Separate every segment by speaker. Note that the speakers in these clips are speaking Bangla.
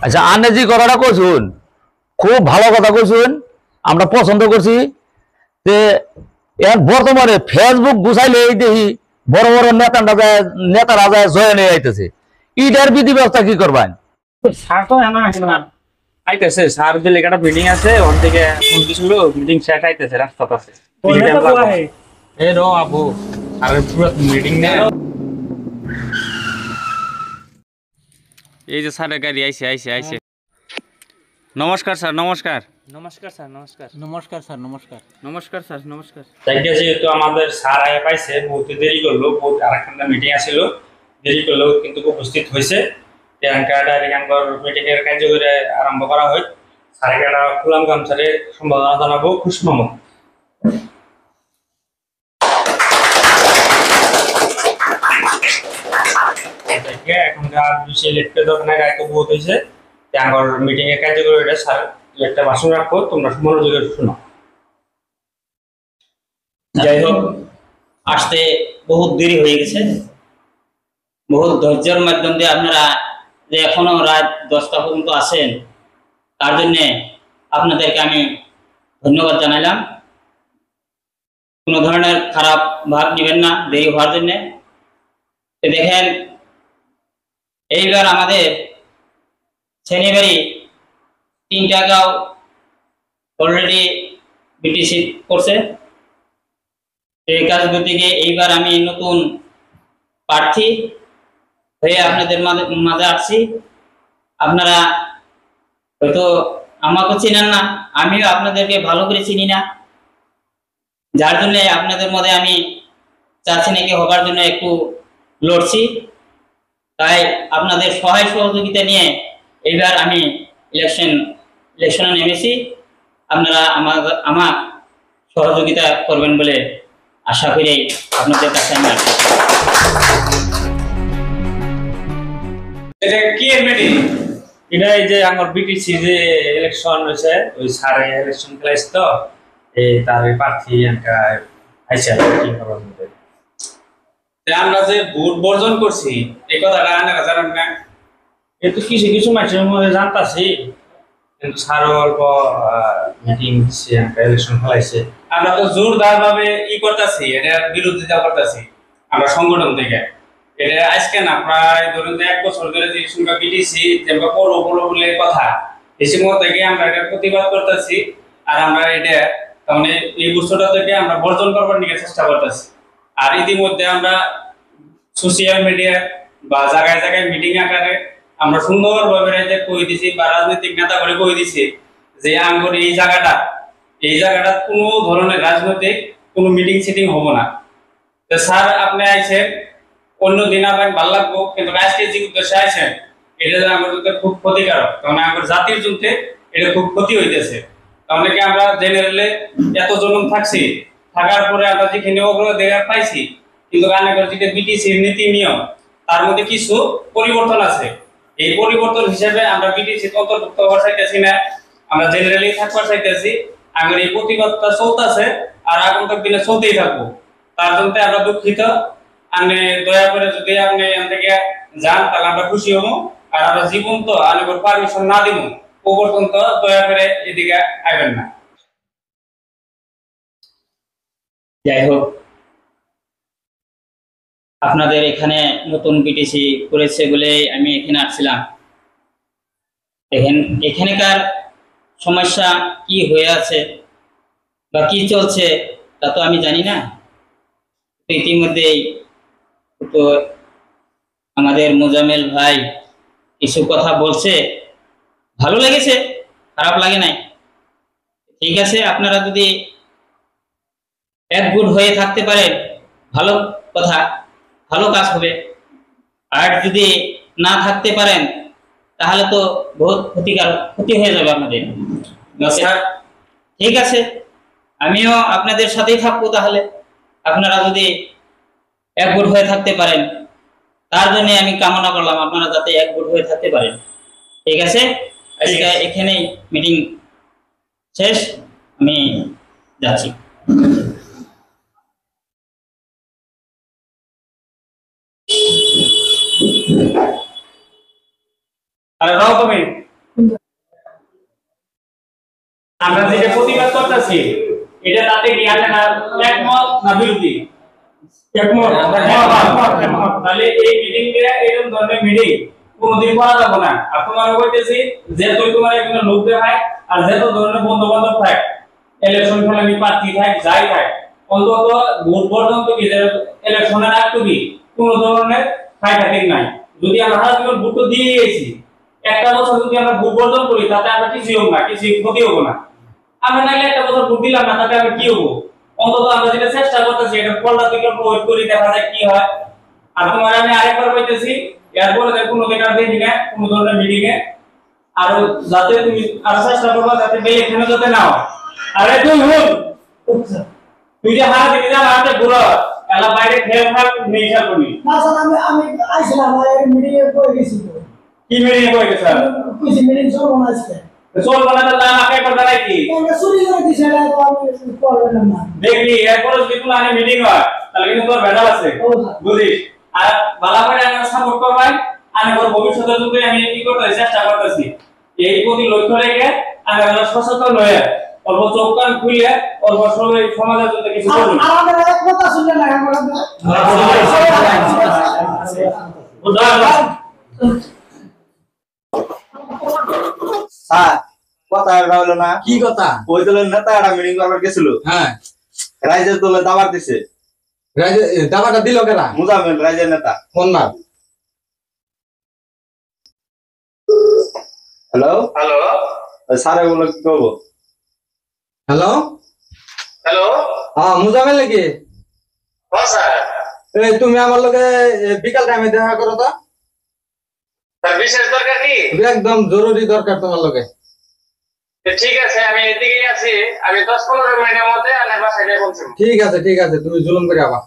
Speaker 1: আচ্ছা, আনে যে কথাটা কইছুন খুব ভালো কথা কইছুন, আমরা পছন্দ করছি। যে এর বর্তমানে ফেসবুক গুছাইলে এই দেখি বড় বড় নেতারা যায় জয়েন হয়ে আইতেছে। ইটার বিধি ব্যবস্থা কি করবেন?
Speaker 2: স্যার তো এমন আছে না, আইতেছে স্যার যে লেখাটা মিটিং আছে ওর থেকে ফোন দিছিল, মিটিং শেষ আইতেছে রাস্তাতে আছে। এ রো আবু আর পুরো মিটিং নে এই যে স্যারের গাড়ি আইছে আইছে আইছে। নমস্কার স্যার, নমস্কার।
Speaker 3: নমস্কার স্যার, নমস্কার।
Speaker 4: নমস্কার স্যার, নমস্কার।
Speaker 3: নমস্কার স্যার, নমস্কার।
Speaker 2: তাইকে যেহেতু আমাদের স্যার আয়া পাইছে, বহুত দেরি করলো, বহুত আরেকখানা মিটিং আছিল, দেরি করলো কিন্তু উপস্থিত হয়েছে। মিটিং এর কার্যকরী আরম্ভ করা হয়। স্যারের একটা খুলাম গামছারে সম্বোধনা জানাবো খুশমামু। এখনকার বিষয় লিখতে দরকার রায়তো বহুত হয়েছে। মিটিং এর কার্যকরীটা স্যার একটা ভাষণ রাখবো, তোমরা মনোযোগে শুনো।
Speaker 5: যাই হোক, আসতে বহুত দেরি হয়ে গেছে। বহুত ধৈর্যের মাধ্যম দিয়ে আপনারা যে এখনো রাত 10টা পর্যন্ত আছেন, তার জন্যে আপনাদেরকে আমি ধন্যবাদ জানাইলাম। কোনো ধরনের খারাপ ভাব নেবেন না দেরি হওয়ার জন্যে। দেখেন, এইবার আমাদের শনিবারই 3টা গাঁও অলরেডি বিটিসি করছে। এই কাজ গতিকে এইবার আমি নতুন প্রার্থী হয়ে আপনাদের মাঝে আসছি। আপনারা হয়তো আমাকে চিনেন না, আমিও আপনাদেরকে ভালো করে চিনি না, যার জন্য আপনাদের মধ্যে আমি চাচ্ছি নাকি হবার জন্য একটু লড়ছি। তাই আপনাদের সহায় সহযোগিতা নিয়ে এইবার আমি ইলেকশনে নেমেছি। আপনারা আমার সহযোগিতা করবেন বলে আশা করি আপনাদের কাছে আমি আসছি।
Speaker 2: এটা কি এর মিটিং? এটা এই যে আমার বিটিসি যে ইলেকশন হয়েছে, ওই সারে ইলেকশন খেলাইছে তো, এই তার প্রার্থী আইসা কি করার মধ্যে আমরা যে ভোট বর্জন করছি এই কথাটা আপনারা জানেন না? এ তো কিছু কিছু মানুষের মধ্যে জানতাছি, কিন্তু স্যারও অল্প মিটিং দিচ্ছে, ইলেকশন খেলাইছে। আমরা তো জোরদার ভাবে করতেছি, এটা বিরোধিতা করতেছি আমরা সংগঠন থেকে। এটা আজকে না, প্রায় ধরুন 1 বছর ধরে যে সংখ্যা বিটিসি যেটা বড় বড় বলে কথা, এই সময় থেকে আমরা এটা প্রতিবাদ করতেছি। আর আমরা এটা মানে এই বছরটা থেকে আমরা বর্জন করবার নিয়ে চেষ্টা করতেছি। আর ইতিমধ্যে আমরা সোশ্যাল মিডিয়া বা জায়গায় জায়গায় মিটিং আকারে আমরা সুন্দরভাবে কই দিছি, বা রাজনৈতিক নেতা করে কই দিছি যে আমার এই জায়গাটা কোনো ধরনের রাজনৈতিক কোনো মিটিং সিটিং হবো না। তো স্যার আপনি আইছেন, অন্য দিন আপনার ভালো লাগবো, কিন্তু আজকে যে উদ্দেশ্যে আইছেন এটা আমাদের খুব ক্ষতিকারক, কারণ আমার জাতির জন্য এটা খুব ক্ষতি হইতেছে। তাহলে কি আমরা জেনারেলে এত জনম থাকছি, থাকার পরে আমরা যেখানে অগ্রগতি পাইছি, কিন্তু যেটা বিটিসির নীতি নিয়ম তার মধ্যে কিছু পরিবর্তন আছে। এই পরিবর্তন হিসেবে আমরা বিটিসি অন্তর্ভুক্ত হওয়ার চাইতেছি না, আমরা জেনারেলি থাকবার চাইতেছি। আমার এই প্রতিবাদটা চলতেছে আর আগন্তুক দিনে চলতেই থাকবো। তার জন্য আমরা দুঃখিত। আপনি দয়া করে যদি আপনি এখান থেকে যান তাহলে আমরা খুশি হবো। আর আমরা জীবন তো আনবার পারমিশন না দিব ও পর্যন্ত দয়া করে এদিকে আইবেন না।
Speaker 5: যাই হোক, আপনাদের এখানে নতুন বিটিসি করেছে বলে আমি এখানে আসছিলাম। দেখেন, এখানকার সমস্যা কি হয়ে আছে বা কি চলছে তা তো আমি জানি না। ইতিমধ্যেই তো আমাদের মোজামেল ভাই কিছু কথা বলছে, ভালো লেগেছে, খারাপ লাগে নাই। ঠিক আছে, আপনারা যদি একজোট হয়ে থাকতে পারেন ভালো কথা, ভালো কাজ হবে। আর যদি না থাকতে পারেন তাহলে তো বহুত ক্ষতি হয়ে যাবে আপনাদের। ঠিক আছে, আমিও আপনাদের সাথেই থাকবো। তাহলে আপনারা যদি একজোট হয়ে থাকতে পারেন, তার জন্য আমি কামনা করলাম আপনারা যাতে একজোট হয়ে থাকতে পারেন। ঠিক আছে, আজকে এখানেই মিটিং শেষ, আমি যাচ্ছি।
Speaker 2: আরে রাও তুমি আমরা যেটা প্রতিবাদ করতেছি এটা তাতে কি আপনারা একমত না বিরোধী? একমত। তাহলে এই মিটিং দিয়ে এরকম ধরনের মিটিং কোনদিন করা যাবে না। আর তোমার বলতেছি যেহেতু তোমার এখানে লোক দেখায় আর যেহেতু ধরনের বন্ধু বান্ধব থাকে ইলেকশন খেলানি প্রার্থী থাকে যাই থাকে অন্তত ভোট পর্যন্ত কি ইলেকশনের আগ কি কোনো ধরনের ফাইটিং নাই। যদি আমরা সারা জীবন ভোট দিয়ে গেছি একটা বছর যদি আমরা ভোট বর্জন করি তাতে আমরা কিছুই হবো না, কিছু ক্ষতি হবো না। আমরা নাইলে একটা বছর ভোট দিলাম না তাতে আমরা কি হবো? অন্তত আমরা যেটা চেষ্টা করতেছি এটা ফলটা থেকে ওয়েট করি দেখা যায় কি হয়। আর তোমার আমি আরেকবার বলতেছি এরপরে কোনো দিন আর দেখি না কোনো ধরনের মিটিং এ আর যাতে তুমি আর চেষ্টা করবা যাতে বেলে এখানে যাতে নাও। আরে তুই হুন তুই যে হারা দিবি না হাতে ঘুরো এলা বাইরে খেল খাল নেশা করবি
Speaker 4: না স্যার আমি আইছিলাম মিটিং এ করে গেছি তো।
Speaker 2: কি মিটিং এ কই গেছ?
Speaker 4: কিছু মিটিং চলবো না আজকে।
Speaker 2: চলবো না তাহলে আমাকে কথা নাকি
Speaker 4: চুরি করে দিছে এটা তো আমি করবেন না।
Speaker 2: দেখবি এরপর যদি কোনো আনে মিটিং হয় তাহলে কিন্তু তোর ভেজাল আছে বুঝিস। আর ভালো করে আমরা সাপোর্ট করবাই আমি ওর ভবিষ্যতের জন্য আমি কি করতে চেষ্টা করতেছি এই প্রতি লক্ষ্য রেখে আমি সচেতন হয়ে অল্প চোখ কান খুলে অল্প সবাই সমাজের জন্য কিছু করব।
Speaker 4: আমাদের এক কথা শুনলে না আমরা
Speaker 6: হ্যাঁ কথা এটা হলো না
Speaker 7: কি কথা?
Speaker 6: ওই দলের নেতা একটা মিটিং করবার গেছিল,
Speaker 7: হ্যাঁ,
Speaker 6: রাইজের দলে দাবার দিছে।
Speaker 7: দাবাটা দিল কেনা?
Speaker 6: মুজামিল রাইজের নেতা।
Speaker 7: ফোন না।
Speaker 6: হ্যালো হ্যালো স্যার বলো কি করবো?
Speaker 7: হ্যালো
Speaker 6: হ্যালো
Speaker 7: হ্যাঁ মুজামিল নাকি?
Speaker 6: হ্যাঁ স্যার।
Speaker 7: এই তুমি আমার লগে বিকাল টাইমে দেখা করো তো।
Speaker 6: স্যার বিশেষ দরকার কি?
Speaker 7: একদম জরুরি দরকার তোমার লগে।
Speaker 6: ঠিক আছে আমি এদিকেই আছি, আমি 10-15 মিনিটের মধ্যে আমার বাসায় যাই বলছি।
Speaker 7: ঠিক আছে ঠিক আছে, তুমি জুলুম করে আবা।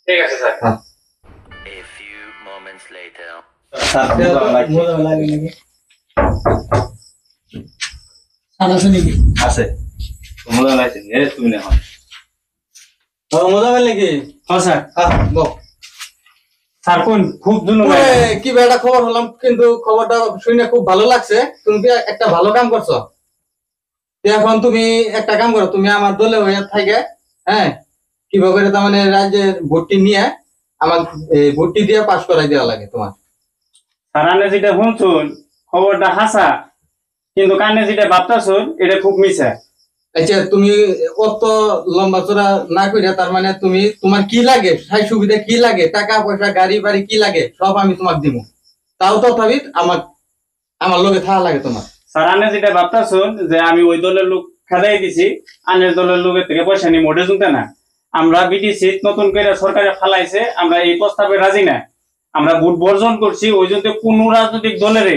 Speaker 6: ঠিক আছে স্যার।
Speaker 7: হ্যাঁ
Speaker 8: A few moments later.
Speaker 6: Sir
Speaker 4: মজা লাগে নাকি? সারা শুনি কি?
Speaker 6: আছে মজা লাগছে এ তুমি না হয়।
Speaker 7: ও মুজামিল নাকি?
Speaker 2: হ্যাঁ স্যার।
Speaker 7: হ্যাঁ বল।
Speaker 2: স্যার কোন খুব ধন্যবাদ।
Speaker 7: কি বেটা খবর হলাম, কিন্তু খবরটা শুনে খুব ভালো লাগছে। তুমি কি একটা ভালো কাম করছো। এখন তুমি একটা কাম করো, তুমি আমার দলে হয়ে থাকে, হ্যাঁ কিভাবে তার মানে রাজ্যের ভর্তি নিয়ে আমার ভর্তি দিয়ে পাস করাই দেওয়া লাগে তোমার।
Speaker 2: স্যার আপনি যেটা শুনছুন খবরটা হাসা কিন্তু কানে যেটা ভাবতেছুন এটা খুব মিছা।
Speaker 7: আচ্ছা তুমি অত লম্বা চড়া না করে তার মানে তুমি তোমার কি লাগে, সাই সুবিধা কি লাগে, টাকা পয়সা গাড়ি বাড়ি কি লাগে সব আমি তোমাকে দিব। তাও তথাপি আমার লোকে থাকা লাগে তোমার।
Speaker 2: স্যার আপনি যেটা ভাবতেছুন যে আমি ওই দলের লোক খেদাই দিছি আনের দলের লোকের থেকে পয়সা নিয়ে মোটে শুনতে না। আমরা বিটিসি নতুন করে সরকারে ফালাইছে, আমরা এই প্রস্তাবে রাজি না। আমরা ভোট বর্জন করছি ওই জন্য কোন রাজনৈতিক দলের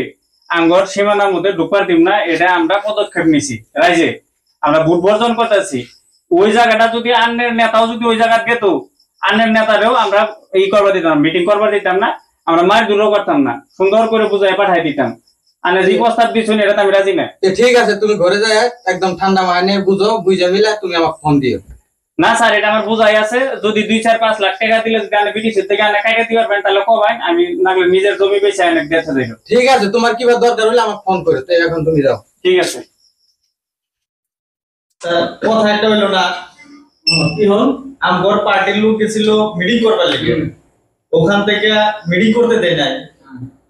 Speaker 2: আঙ্গর সীমানার মধ্যে ঢুকবার দিব না, এটা আমরা পদক্ষেপ নিছি রাইজে। আমরা ভোট বর্জন করতেছি। ওই জায়গাটা যদি আন্নের নেতাও যদি ওই জায়গা গেত আন্নের নেতারেও আমরা ই করবার দিতাম, মিটিং করবার দিতাম না, আমরা মার দূরও করতাম না, সুন্দর করে বুঝাই পাঠাই দিতাম। আনে যে প্রস্তাব দিচ্ছেন এটা আমি রাজি না।
Speaker 7: ঠিক আছে তুমি ঘরে যাই একদম ঠান্ডা মাইনে বুঝো, বুঝে মিলে তুমি আমাকে ফোন দিও।
Speaker 2: না স্যার এটা আমার বোঝাই আছে, যদি 2-4-5 লাখ টাকা দিলে যদি আমি বিটিসি থেকে আনে কাটে দিবার পারেন তাহলে কবাই আমি নাগলে নিজের জমি বেচে অনেক দেখে যাইব।
Speaker 7: ঠিক আছে তোমার কিবা দরকার হলে আমাকে ফোন করে, তো এখন তুমি যাও।
Speaker 2: ঠিক আছে।
Speaker 9: কথা একটা হইলো না কি হল আমগর পার্টির লোক গেছিল মিটিং করবার লেগে, ওখান থেকে মিটিং করতে দেয় নাই,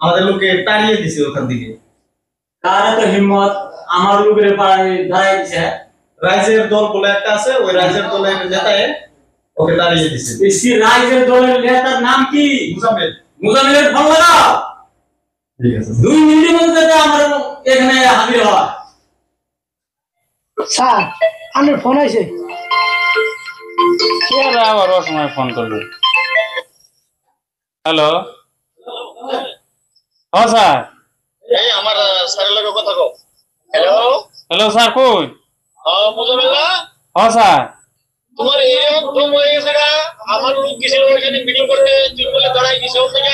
Speaker 9: আমাদের লোকে তাড়িয়ে দিছে ওখান থেকে।
Speaker 5: কার এত হিম্মত আমার লোকের পাড়ায় দাঁড়াই দিছে?
Speaker 9: রাইজের দল বলে একটা আছে, ওই রাইজের দলের নেতায় ওকে তাড়িয়ে দিছে।
Speaker 5: এসি রাইজের দলের নেতার নাম কি?
Speaker 9: মুজামিল।
Speaker 5: মুজামিলের ফোন লাগাও।
Speaker 9: ঠিক আছে
Speaker 5: 2 মিনিটের মধ্যে আমার এখানে হাজির হয়।
Speaker 4: স্যার আমার ফোন আইছে।
Speaker 2: কে আবার সময় ফোন করলো? হ্যালো হ্যাঁ স্যার।
Speaker 6: এই আমার স্যারের লগে কথা কও। হ্যালো
Speaker 2: হ্যালো স্যার কই?
Speaker 6: মুজামিল না
Speaker 2: হ্যাঁ স্যার।
Speaker 6: তোমার এরকম হয়ে গেছে না, আমার লোক গেছিল ওইখানে মিটিং করতে, তুই বলে দাঁড়াই দিছে ওর থেকে।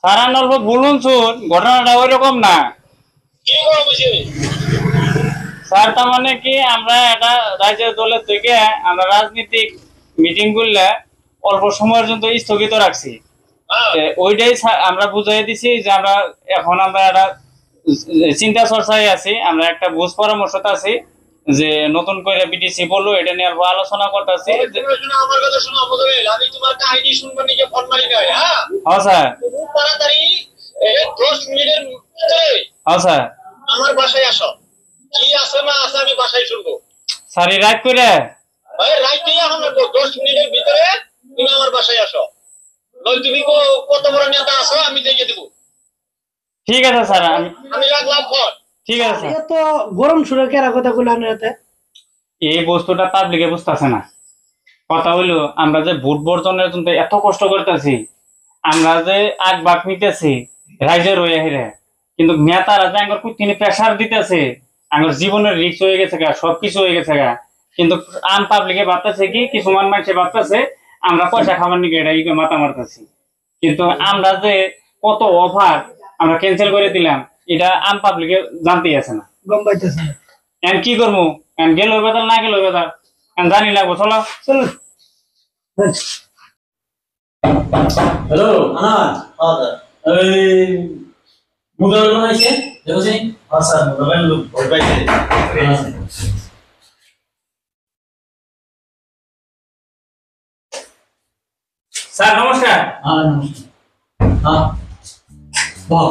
Speaker 2: স্যার আর অল্প বলুন শুন, ঘটনাটা ওই রকম না
Speaker 6: কি করা বলছি?
Speaker 2: স্যার। তার মানে কি আমরা একটা রাজ্যের দলের থেকে আমরা রাজনীতিক মিটিং করলে অল্প সময়ের জন্য স্থগিত রাখছি। ওইটাই আমরা বুঝাই দিছি যে আমরা এখন আমরা একটা চিন্তা চর্চায় আছি, আমরা একটা বুঝ পরামর্শতে আছি যে নতুন করে বিটিসি বললো এটা নিয়ে আলোচনা করতেছি।
Speaker 6: শোনো আমার কথা শোনো মোজামেল, আমি তোমার কাহিনী শুনবার নিকে ফোন মারি নাই। হ্যাঁ
Speaker 2: হ্যাঁ স্যার,
Speaker 6: খুব তাড়াতাড়ি 10 মিনিটের ভিতরে
Speaker 2: হ্যাঁ স্যার,
Speaker 6: আমার বাসায় আসো। কি আছে না আছে আমি বাসায় শুনবো।
Speaker 2: স্যার এই রাত করে
Speaker 6: ভাই রাইতেই এখন 10 মিনিটের ভিতরে তুমি আমার বাসায় আসো। নয় তুমি কত বড় নেতা আছো আমি দেখে দেবো।
Speaker 2: ঠিক আছে স্যার,
Speaker 6: আমি রাখলাম ফোন।
Speaker 2: ঠিক আছে স্যার।
Speaker 4: এত গরম সুরে কেরা কথা গুলো এতে
Speaker 2: এই বস্তুটা পাবলিকে বুঝতেছে না। কথা হইলো আমরা যে ভোট বর্জনের জন্য এত কষ্ট করতেছি, আমরা যে আগ বাক নিতেছি রাইজের হয়ে হেরে, কিন্তু নেতারা যে আমার তিনি প্রেশার দিতেছে, আমার জীবনের রিস্ক হয়ে গেছে গা, সবকিছু হয়ে গেছে গা। কিন্তু আম পাবলিকে ভাবতেছে কি, কিছুমান মানুষে ভাবতেছে আমরা পয়সা খাবার নিকে এটা মাথা মারতেছি। কিন্তু আমরা যে কত অফার আমরা ক্যান্সেল করে দিলাম, এটা আম পাবলিকে জানতেই আছে না।
Speaker 4: গম পাইতেছে না।
Speaker 2: এখন কি করবো, এখন গেল বেতাল না গেল বেতাল, এখন জানি না। চলো
Speaker 4: চলো
Speaker 9: হ্যালো আনার এই মোবাইল বানাইছে দেখছেন? হ্যাঁ স্যার মোবাইল লোক ভয় পাইছে।
Speaker 2: স্যার নমস্কার।
Speaker 9: হ্যাঁ হ্যাঁ বাহ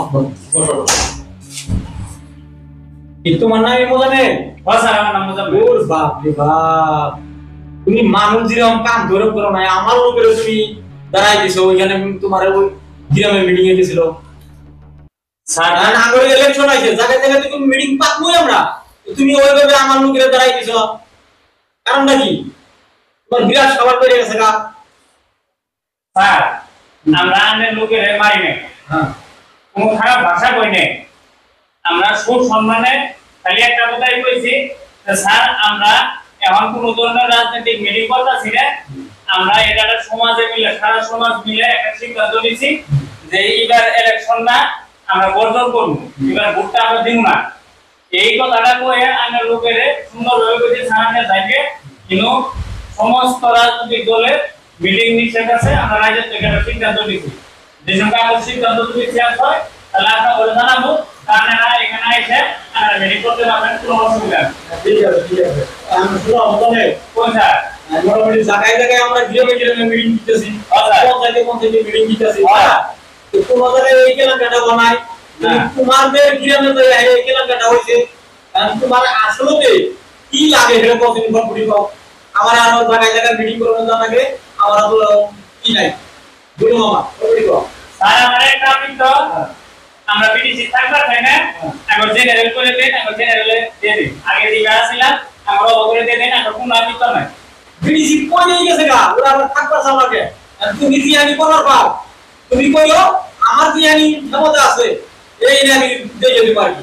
Speaker 9: বসো। এই তোমার নাম মোজামেল?
Speaker 2: হ্যাঁ স্যার, আমার নাম মোজাম্মেল।
Speaker 9: ওর বাপ রে বাপ, তুমি মানুষ যেরকম কাম ধরে করো না, আমার লোকের তুমি দাঁড়াই দিছো ওইখানে। তোমার ওই গ্রামে মিটিং এ গেছিল
Speaker 2: স্যার
Speaker 9: নাগরিক ইলেকশন আছে, জায়গায় জায়গায় তুমি মিটিং পাতবই আমরা, তুমি ওইভাবে আমার লোকের দাঁড়াই দিছো, কারণটা কি? তোমার বিরাট সবার করে গেছে গা।
Speaker 2: স্যার আমরা আনের লোকের মারি নাই,
Speaker 9: হ্যাঁ
Speaker 2: কোনো খারাপ ভাষা কই নাই, আমরা সুসম্মানে খালি একটা কথাই কইছি যে স্যার আমরা এখন কোন ধরনের রাজনৈতিক মিটিং করতেছি না, আমরা এটা সমাজে মিলে, সারা সমাজ মিলে একটা সিদ্ধান্ত নিছি যে এবার ইলেকশন না আমরা বর্জন করবো, এবার ভোটটা আমরা দিব না। এই কথাটা কয়ে আনের লোকের সুন্দরভাবে কইছে সামনে যাইবে, কিন্তু সমস্ত রাজনৈতিক দলের মিটিং নিষেধ আছে, আমরা রাজ্য থেকে একটা সিদ্ধান্ত নিছি। যে সঙ্গে আমার সিদ্ধান্ত যদি চেঞ্জ হয় তাহলে আমরা বলে জানাবো, আপনারা এখানে এসে আপনারা মিটিং করতে পারবেন, কোনো অসুবিধা নেই।
Speaker 9: ঠিক আছে ঠিক আছে। আমি শুনো আমাদের
Speaker 2: কোন স্যার?
Speaker 9: মোটামুটি জায়গায় জায়গায় আমরা গ্রামে গ্রামে মিটিং দিতেছি, পঞ্চায়েতে মিটিং দিতেছি। তো কোনো জায়গায় এই কেনাকাটা বানাই, তোমাদের গ্রামে তো এই কেনাকাটা হয়েছে, তোমার আসলে কি লাগে সেটা কতদিন পর পুরি পাও? আমার আরো জায়গায় জায়গায় মিটিং করবো জানাকে, আমার তো কি নাই বলুন মামা পুরি পাও।
Speaker 2: স্যার আমার একটা তো আমরা বিটিসি থাকবা তাই না, এখন জেনারেল করে দেন, এখন জেনারেলে দিয়ে দিন। আগে দিবা ছিলাম আমরা ওপরে দিয়ে দেন, এখন কোনো আপিত নাই।
Speaker 9: বিডিসি কই নিয়ে গেছে গা, ওরা আবার থাকবা আমাকে। তুমি জিয়ানি করার পাও, তুমি কইও আমার জিয়ানি ক্ষমতা আছে, এই নিয়ে আমি দেখে দিতে পারি।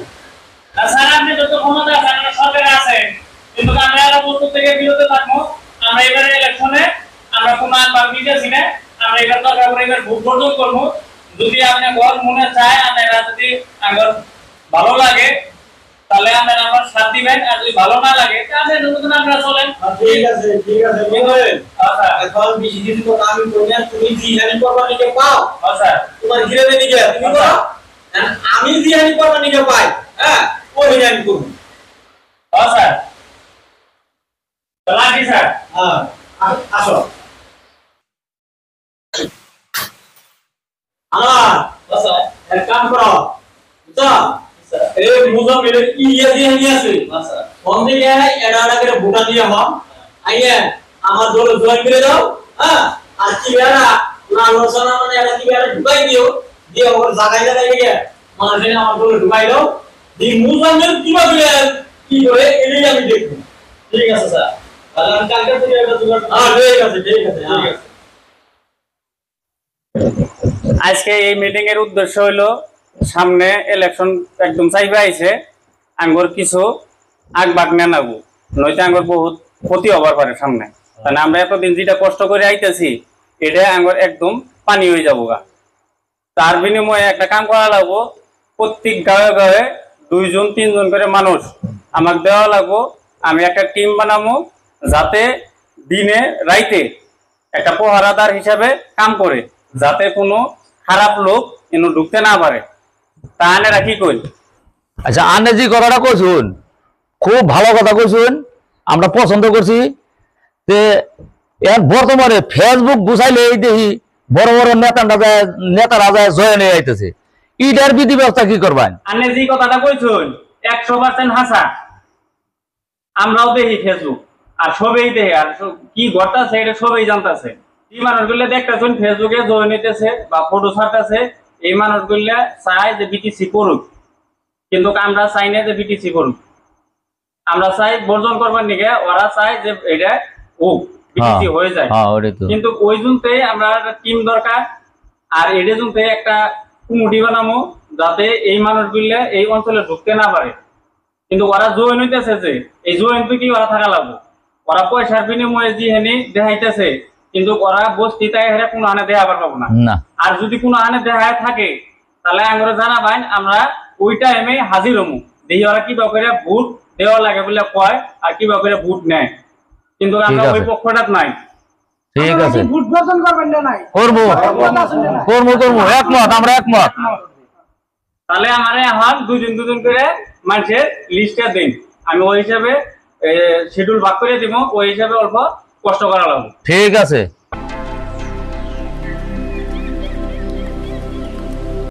Speaker 2: স্যার আপনি যত ক্ষমতা আছে আপনার সরকারে আছে, কিন্তু আমরা আরো বছর থেকে বিরত থাকবো। আমরা এবারে ইলেকশনে আমরা কোনো আনবাদ নিতেছি না, আমরা এবার দরকার করে এবার ভোট বর্জন করবো। যদি আপনি ঘর মনে চায়, আপনারা যদি আমার ভালো লাগে তাহলে আপনারা আমার সাথ দিবেন, আর যদি ভালো না লাগে তাহলে নতুন আপনারা চলেন।
Speaker 9: ঠিক আছে ঠিক আছে বুঝলেন? এখন বিসিসি তো আমি কইনা, তুমি জিয়ানি করবার নিকে পাও।
Speaker 2: আচ্ছা
Speaker 9: তোমার গিরাবে নিকে তুমি করো, আমি জিয়ানি করবার নিকে পাই। হ্যাঁ ওই জিয়ানি করব।
Speaker 2: আচ্ছা লাগি স্যার।
Speaker 9: হ্যাঁ আসো। আচ্ছা এক কাম করো, বুঝছো? এই মুজামিলের ইয়ে দিয়ে নিয়ে আসে। আচ্ছা ফোন দিয়ে এটা করে ভোটা দিয়ে হম আইয়ে আমার দলে জয়েন করে দাও। হ্যাঁ আর কি বেড়া না আলোচনা মানে এটা কি বেড়া ঢুকাই দিও, দিয়ে ওর জায়গায় জায়গায় গিয়ে মানুষের আমার দলে ঢুকাই দাও। এই মুজামিল কিভাবে কি করে এটাই আমি দেখবো। ঠিক আছে স্যার, তাহলে আমি কালকে থেকে এটা জোগাড়। হ্যাঁ ঠিক আছে ঠিক আছে ঠিক আছে।
Speaker 2: আজকে এই মিটিং এর উদ্দেশ্য হলো সামনে ইলেকশন একদম চাইবে আইছে, আঙ্গুর কিছু আগবাগ নেনাবো, নয়তো আঙ্গুর বহুত ক্ষতি হবার পারে সামনে। তাহলে আমরা এতদিন যেটা কষ্ট করে আইতেছি এটা আঙ্গুর একদম পানি হয়ে যাবো গা। তার বিনিময়ে একটা কাম করা লাগবো, প্রত্যেক গাঁয়ে গাঁয়ে 2 জন 3 জন করে মানুষ আমাকে দেওয়া লাগবো। আমি একটা টিম বানাবো যাতে দিনে রাইতে একটা পহরাদার হিসাবে কাম করে, যাতে কোনো খারাপ লোক এনে ঢুকতে না পারে। তা আনেরা কি কই?
Speaker 1: আচ্ছা আনে যে কথাটা কইছুন খুব ভালো কথা কইছেন, আমরা পছন্দ করছি। যে এর বর্তমানে ফেসবুক গুছাইলে এই দেখি বড় বড় নেতারা যায় জয়েন হয়ে আইতেছে। ইটার বিধি ব্যবস্থা কি করবেন?
Speaker 9: আপনি যে কথাটা কইছেন 100% হাসা। আমরাও দেখি ফেসবুক, আর সবাই দেখে, আর কি ঘটতাছে এটা সবাই জানতাছে। এই মানুষগুলো দেখতেছেন ফেসবুকে জয়েন হইতেছে বা ফটো ছাড়তেছে, এই মানুষগুলো চায় যে বিটিসি করুক, কিন্তু আমরা চাই না যে বিটিসি করুক। আমরা চাই বর্জন করবার নিকে, ওরা চায় যে এটা হোক, বিটিসি হয়ে যায়। কিন্তু ওই জন্যতে আমরা একটা টিম দরকার, আর এটা জন্যতে একটা কমিটি বানাবো যাতে এই মানুষগুলো এই অঞ্চলে ঢুকতে না পারে। কিন্তু ওরা জয়েন হইতেছে, যে এই জয়েন তো কি ওরা থাকা লাগবে, ওরা পয়সার বিনিময়ে যে হেনি দেখাইতেছে, কিন্তু ওরা বস্তিতে হেরে কোনো আনে দেয়া পারবো না। আর যদি কোনো আনে দেখায় থাকে তাহলে আমরা জানাবেন, আমরা ওই টাইমে হাজির হমু, দেখি ওরা কি করে ভোট দেওয়া লাগে বলে কয় আর কি করে ভোট নেয়। কিন্তু আমরা ওই পক্ষটা নাই।
Speaker 1: ঠিক আছে,
Speaker 4: ভোট বর্জন করবেন না নাই
Speaker 1: করবো করবো করবো, একমত, আমরা একমত।
Speaker 9: তাহলে আমার এখন দুজন করে মানুষের লিস্টটা দিন, আমি ওই হিসাবে শিডিউল ভাগ করে দিব, ওই হিসাবে অল্প কষ্ট করা লাগবে।
Speaker 1: ঠিক আছে।